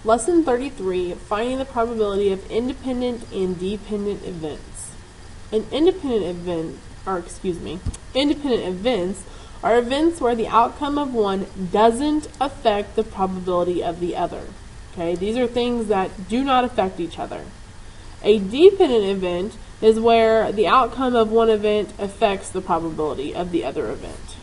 Lesson 33, finding the probability of independent and dependent events. Independent events are events where the outcome of one doesn't affect the probability of the other. Okay, these are things that do not affect each other. A dependent event is where the outcome of one event affects the probability of the other event.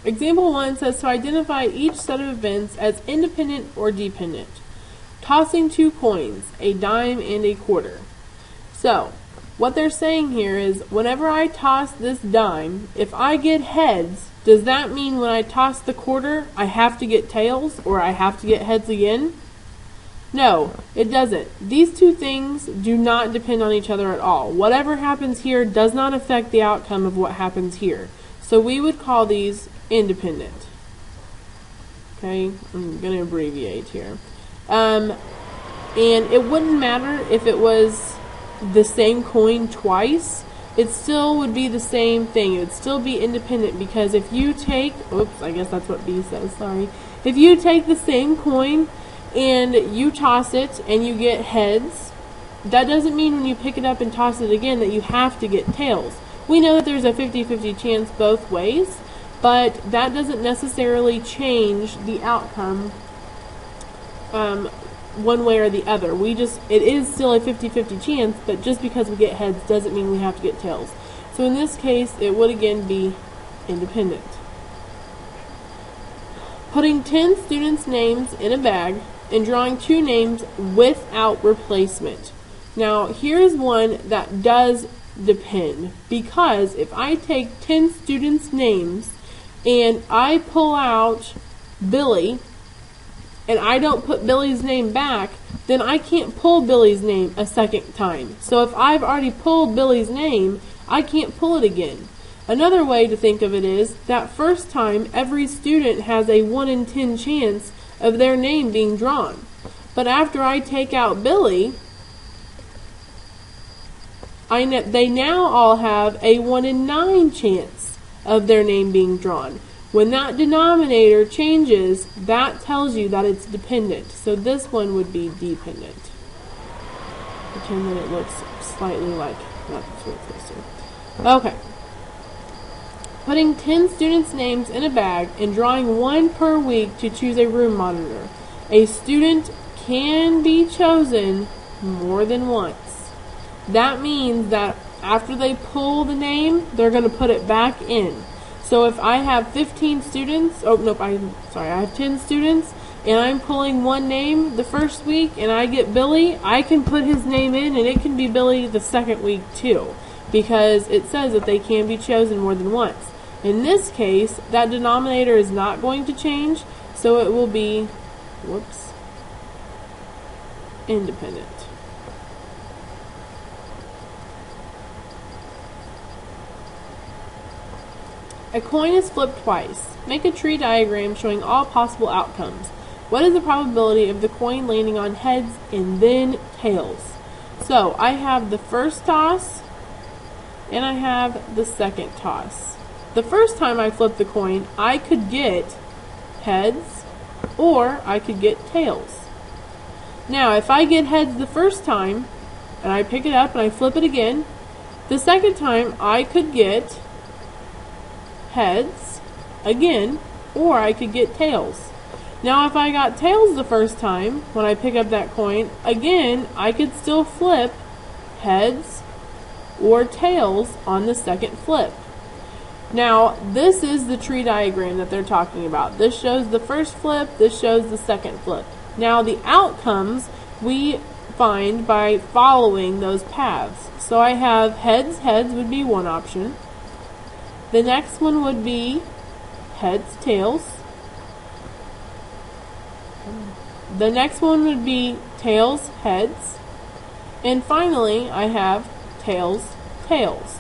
Example 1 says to identify each set of events as independent or dependent. Tossing two coins, a dime and a quarter. So, what they're saying here is whenever I toss this dime, if I get heads, does that mean when I toss the quarter, I have to get tails or I have to get heads again? No, it doesn't. These two things do not depend on each other at all. Whatever happens here does not affect the outcome of what happens here. So we would call these independent. Okay, I'm going to abbreviate here. And it wouldn't matter if it was the same coin twice. It still would be the same thing. It would still be independent because if you take, oops, I guess that's what B says, sorry. If you take the same coin and you toss it and you get heads, that doesn't mean when you pick it up and toss it again that you have to get tails. We know that there's a 50-50 chance both ways, but that doesn't necessarily change the outcome one way or the other. It is still a 50-50 chance, but just because we get heads doesn't mean we have to get tails. So in this case, it would again be independent. Putting 10 students' names in a bag and drawing two names without replacement. Now, here's one that does depend, because if I take 10 students' names and I pull out Billy and I don't put Billy's name back, then I can't pull Billy's name a second time. So if I've already pulled Billy's name, I can't pull it again. Another way to think of it is that first time every student has a 1 in 10 chance of their name being drawn. But after I take out Billy, they now all have a 1 in 9 chance of their name being drawn. When that denominator changes, that tells you that it's dependent. So this one would be dependent. Pretend that it looks slightly like that's what it's supposed to. Okay. Putting 10 students' names in a bag and drawing one per week to choose a room monitor. A student can be chosen more than once. That means that after they pull the name, they're going to put it back in. So if I have 15 students, I have 10 students, and I'm pulling one name the first week, and I get Billy, I can put his name in, and it can be Billy the second week too, because it says that they can be chosen more than once. In this case, that denominator is not going to change, so it will be, independent. A coin is flipped twice. Make a tree diagram showing all possible outcomes. What is the probability of the coin landing on heads and then tails? So I have the first toss and I have the second toss. The first time I flip the coin, I could get heads or I could get tails. Now if I get heads the first time and I pick it up and I flip it again, the second time I could get heads again, or I could get tails. Now if I got tails the first time when I pick up that coin, again I could still flip heads or tails on the second flip. Now this is the tree diagram that they're talking about. This shows the first flip, this shows the second flip. Now the outcomes we find by following those paths. So I have heads would be one option. The next one would be heads, tails. The next one would be tails, heads. And finally, I have tails, tails.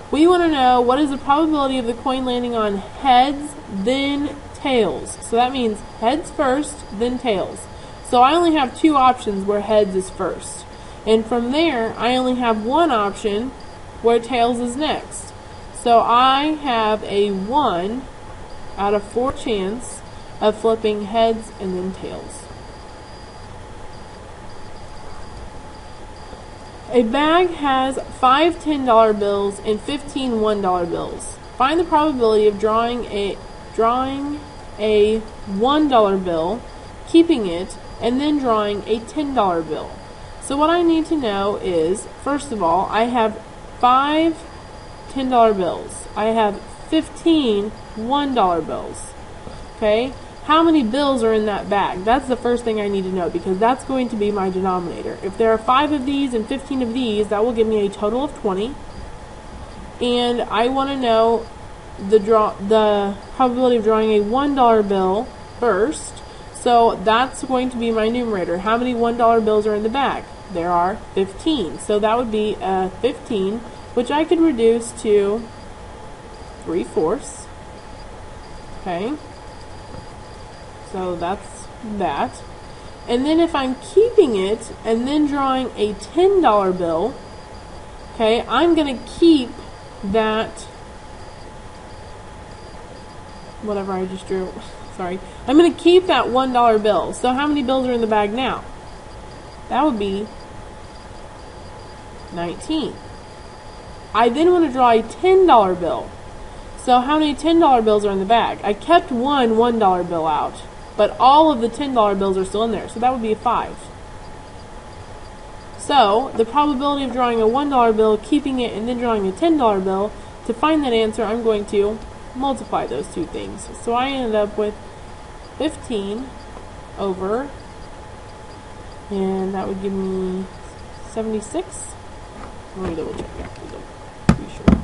We want to know what is the probability of the coin landing on heads, then tails. So that means heads first, then tails. So I only have two options where heads is first. And from there, I only have one option where tails is next. So I have a 1 out of 4 chance of flipping heads and then tails. A bag has 5 $10 bills and 15 $1 bills. Find the probability of drawing a $1 bill, keeping it, and then drawing a $10 bill. So what I need to know is, first of all, I have 5 $10 bills. I have 15 $1 bills. Okay? How many bills are in that bag? That's the first thing I need to know, because that's going to be my denominator. If there are 5 of these and 15 of these, that will give me a total of 20. And I want to know the probability of drawing a $1 bill first. So that's going to be my numerator. How many $1 bills are in the bag? There are 15. So that would be a 15, which I could reduce to 3/4. Okay. So that's that. And then if I'm keeping it and then drawing a $10 bill, okay, I'm going to keep that, whatever I just drew, sorry. I'm going to keep that $1 bill. So how many bills are in the bag now? That would be 19. I then want to draw a $10 bill. So how many $10 bills are in the bag? I kept one $1 bill out, but all of the $10 bills are still in there. So that would be a 5. So the probability of drawing a $1 bill, keeping it, and then drawing a $10 bill, to find that answer, I'm going to multiply those two things. So I ended up with 15 over, and that would give me 76. Let me double check that to be sure.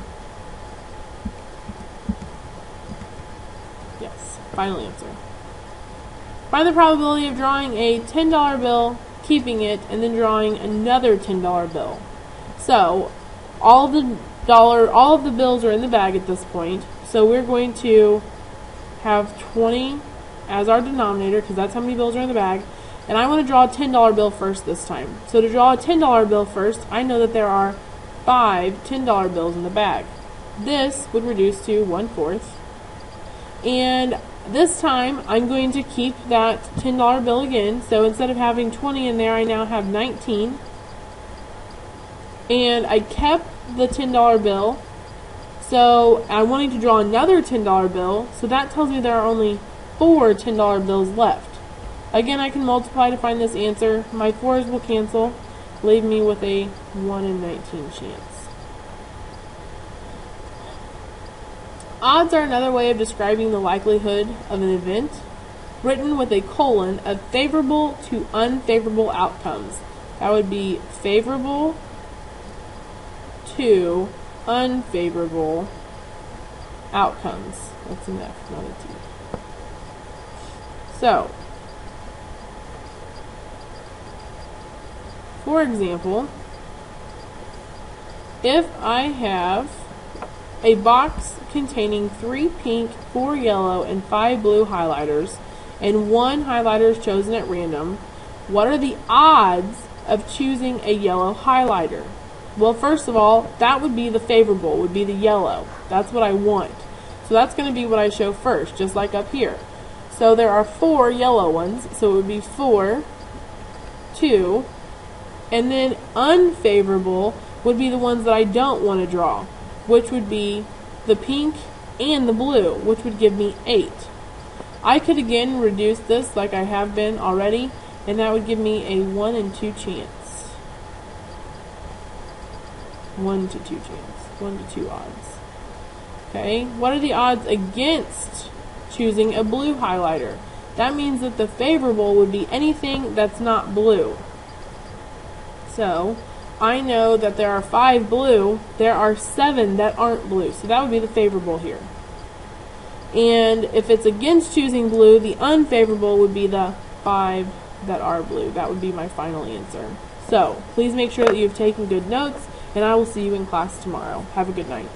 Yes, final answer. Find the probability of drawing a $10 bill, keeping it, and then drawing another $10 bill. So all of the bills are in the bag at this point. So we're going to have 20 as our denominator, because that's how many bills are in the bag. And I want to draw a $10 bill first this time. So to draw a $10 bill first, I know that there are 5 $10 bills in the bag. This would reduce to 1/4. And this time, I'm going to keep that $10 bill again. So instead of having 20 in there, I now have 19. And I kept the $10 bill. So I'm wanting to draw another $10 bill. So that tells me there are only 4 $10 bills left. Again, I can multiply to find this answer. My 4's will cancel, leave me with a 1 in 19 chance. Odds are another way of describing the likelihood of an event, written with a colon of favorable to unfavorable outcomes. That would be favorable to unfavorable outcomes. That's an F, not a T. So, for example, if I have a box containing 3 pink, 4 yellow, and 5 blue highlighters, and 1 highlighter is chosen at random, what are the odds of choosing a yellow highlighter? Well, first of all, that would be the favorable, would be the yellow. That's what I want. So that's going to be what I show first, just like up here. So there are 4 yellow ones, so it would be 4, 2, and then unfavorable would be the ones that I don't want to draw, which would be the pink and the blue, which would give me 8. I could again reduce this like I have been already, and that would give me a 1 in 2 chance. 1 to 2 chance. 1 to 2 odds. Okay, what are the odds against choosing a blue highlighter? That means that the favorable would be anything that's not blue. So I know that there are 5 blue, there are 7 that aren't blue, so that would be the favorable here. And if it's against choosing blue, the unfavorable would be the 5 that are blue. That would be my final answer. So please make sure that you've taken good notes, and I will see you in class tomorrow. Have a good night.